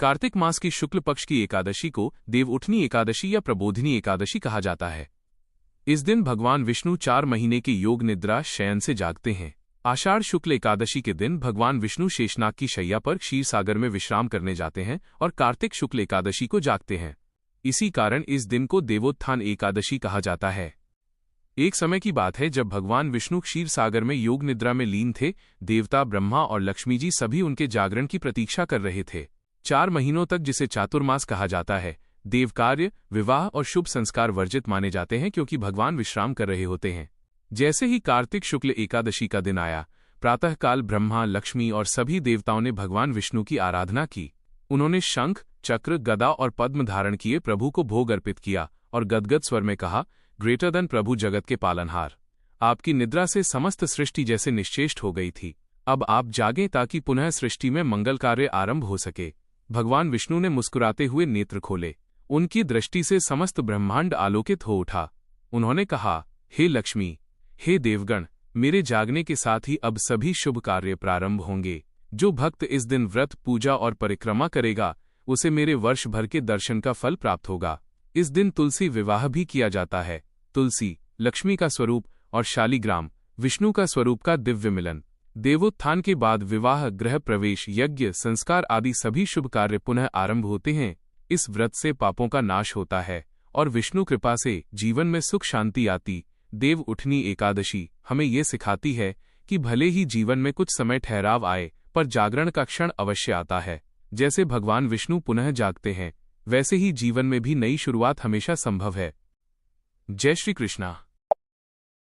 कार्तिक मास की शुक्ल पक्ष की एकादशी को देवउठनी एकादशी या प्रबोधिनी एकादशी कहा जाता है। इस दिन भगवान विष्णु 4 महीने की योग निद्रा शयन से जागते हैं। आषाढ़ शुक्ल एकादशी के दिन भगवान विष्णु शेषनाग की शैया पर क्षीर सागर में विश्राम करने जाते हैं और कार्तिक शुक्ल एकादशी को जागते हैं। इसी कारण इस दिन को देवोत्थान एकादशी कहा जाता है। एक समय की बात है जब भगवान विष्णु क्षीर सागर में योग निद्रा में लीन थे। देवता ब्रह्मा और लक्ष्मी जी सभी उनके जागरण की प्रतीक्षा कर रहे थे। 4 महीनों तक, जिसे चातुर्मास कहा जाता है, देव कार्य, विवाह और शुभ संस्कार वर्जित माने जाते हैं क्योंकि भगवान विश्राम कर रहे होते हैं। जैसे ही कार्तिक शुक्ल एकादशी का दिन आया, प्रातःकाल ब्रह्मा, लक्ष्मी और सभी देवताओं ने भगवान विष्णु की आराधना की। उन्होंने शंख, चक्र, गदा और पद्म धारण किए प्रभु को भोग अर्पित किया और गदगद स्वर में कहा, ग्रेटर देन प्रभु जगत के पालनहार, आपकी निद्रा से समस्त सृष्टि जैसे निश्चेष्ट हो गई थी। अब आप जागें ताकि पुनः सृष्टि में मंगल कार्य आरंभ हो सके। भगवान विष्णु ने मुस्कुराते हुए नेत्र खोले। उनकी दृष्टि से समस्त ब्रह्मांड आलोकित हो उठा। उन्होंने कहा, हे लक्ष्मी, हे देवगण, मेरे जागने के साथ ही अब सभी शुभ कार्य प्रारंभ होंगे। जो भक्त इस दिन व्रत, पूजा और परिक्रमा करेगा, उसे मेरे वर्ष भर के दर्शन का फल प्राप्त होगा। इस दिन तुलसी विवाह भी किया जाता है। तुलसी लक्ष्मी का स्वरूप और शालिग्राम विष्णु का स्वरूप का दिव्य मिलन। देवोत्थान के बाद विवाह, गृह प्रवेश, यज्ञ, संस्कार आदि सभी शुभ कार्य पुनः आरंभ होते हैं। इस व्रत से पापों का नाश होता है और विष्णु कृपा से जीवन में सुख शांति आती। देव उठनी एकादशी हमें ये सिखाती है कि भले ही जीवन में कुछ समय ठहराव आए, पर जागरण का क्षण अवश्य आता है। जैसे भगवान विष्णु पुनः जागते हैं, वैसे ही जीवन में भी नई शुरुआत हमेशा संभव है। जय श्री कृष्णा।